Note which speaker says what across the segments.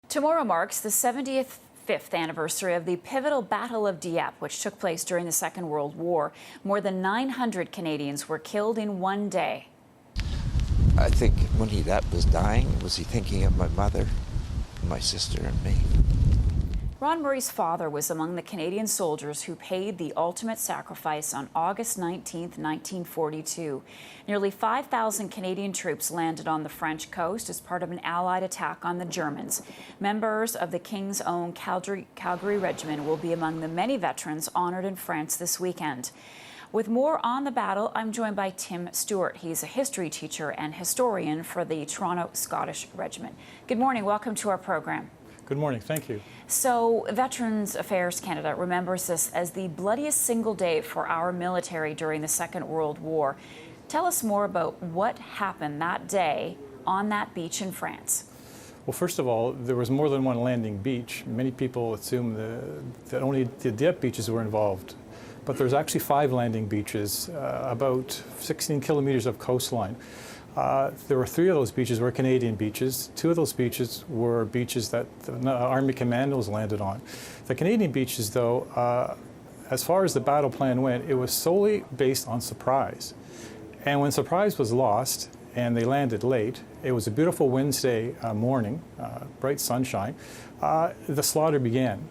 Speaker 1: Tomorrow marks the 75th anniversary of the pivotal Battle of Dieppe, which took place during the Second World War. More than 900 Canadians were killed in one day.
Speaker 2: I think when he was dying, was he thinking of my mother, my sister, and me?
Speaker 1: Ron Murray's father was among the Canadian soldiers who paid the ultimate sacrifice on August 19, 1942. Nearly 5,000 Canadian troops landed on the French coast as part of an Allied attack on the Germans. Members of the King's Own Calgary Regiment will be among the many veterans honored in France this weekend. With more on the battle, I'm joined by Tim Stewart. He's a history teacher and historian for the Toronto Scottish Regiment. Good morning. Welcome to our program.
Speaker 3: Good morning. Thank you.
Speaker 1: So, Veterans Affairs Canada remembers this as the bloodiest single day for our military during the Second World War. Tell us more about what happened that day on that beach in France.
Speaker 3: Well, first of all, there was more than one landing beach. Many people assume that only the Dieppe beaches were involved. But there's actually 5 landing beaches, about 16 kilometers of coastline. There were 3 of those beaches were Canadian beaches. 2 of those beaches were beaches that the Army commandos landed on. The Canadian beaches, though, as far as the battle plan went, it was solely based on surprise. And when surprise was lost and they landed late, it was a beautiful Wednesday morning, bright sunshine, the slaughter began.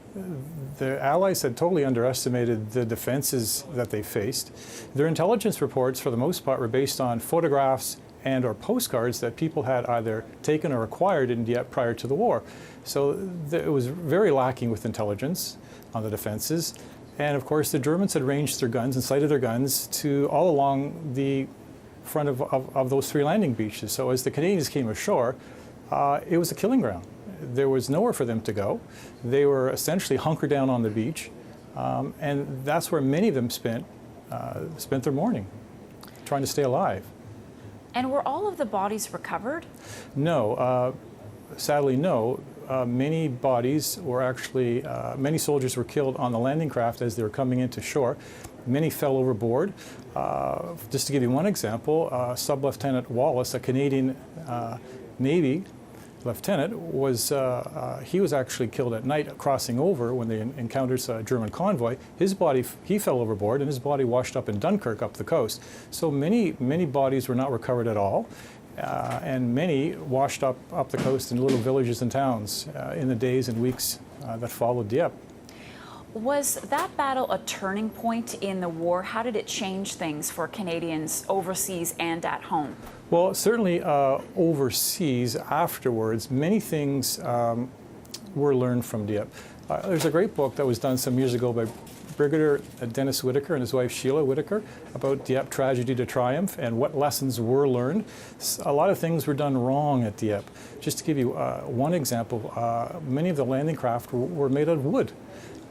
Speaker 3: The Allies had totally underestimated the defenses that they faced. Their intelligence reports, for the most part, were based on photographs and or postcards that people had either taken or acquired in Dieppe prior to the war. So it was very lacking with intelligence on the defenses. And of course, the Germans had ranged their guns and sighted their guns to all along the front of those 3 landing beaches. So as the Canadians came ashore, it was a killing ground. There was nowhere for them to go. They were essentially hunkered down on the beach, and that's where many of them spent their morning, trying to stay alive.
Speaker 1: And were all of the bodies recovered?
Speaker 3: No, sadly no. Many bodies were actually, many soldiers were killed on the landing craft as they were coming into shore. Many fell overboard. Just to give you one example, Sub-Lieutenant Wallace, a Canadian Navy lieutenant, he was actually killed at night crossing over when they encountered a German convoy. His body, he fell overboard and his body washed up in Dunkirk up the coast. So many bodies were not recovered at all. And many washed up the coast in little villages and towns in the days and weeks that followed Dieppe.
Speaker 1: Was that battle a turning point in the war? How did it change things for Canadians overseas and at home?
Speaker 3: Well, certainly overseas afterwards, many things were learned from Dieppe. There's a great book that was done some years ago by Brigadier Dennis Whitaker and his wife Sheila Whitaker about Dieppe tragedy to triumph and what lessons were learned. A lot of things were done wrong at Dieppe. Just to give you one example, many of the landing craft were made out of wood.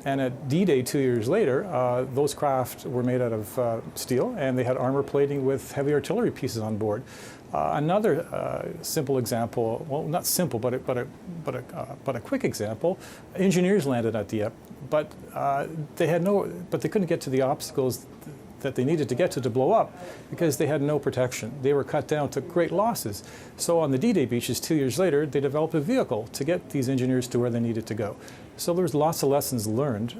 Speaker 3: And at D-Day 2 years later, those craft were made out of steel, and they had armor plating with heavy artillery pieces on board. Another simple example, well, not simple, but a quick example. Engineers landed at Dieppe, but they couldn't get to the obstacles that they needed to get to blow up because they had no protection. They were cut down to great losses. So on the D-Day beaches 2 years later, they developed a vehicle to get these engineers to where they needed to go. So there's lots of lessons learned,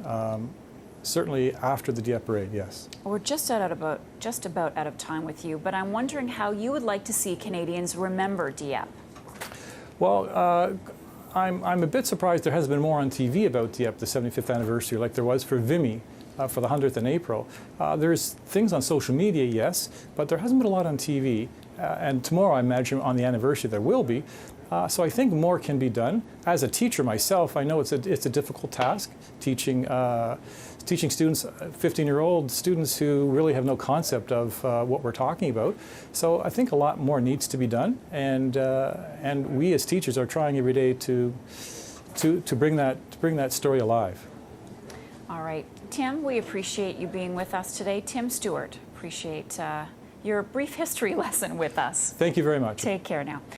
Speaker 3: certainly after the Dieppe raid, yes.
Speaker 1: We're just about out of time with you, but I'm wondering how you would like to see Canadians remember Dieppe.
Speaker 3: Well, I'm a bit surprised there hasn't been more on TV about Dieppe, the 75th anniversary, like there was for Vimy. For the 100th in April. There's things on social media, yes, but there hasn't been a lot on TV. And tomorrow, I imagine, on the anniversary, there will be. So I think more can be done. As a teacher myself, I know it's a difficult task, teaching students, 15-year-old students who really have no concept of what we're talking about. So I think a lot more needs to be done, and we as teachers are trying every day to bring that story alive.
Speaker 1: All right. Tim, we appreciate you being with us today. Tim Stewart, appreciate your brief history lesson with us.
Speaker 3: Thank you very much.
Speaker 1: Take care now.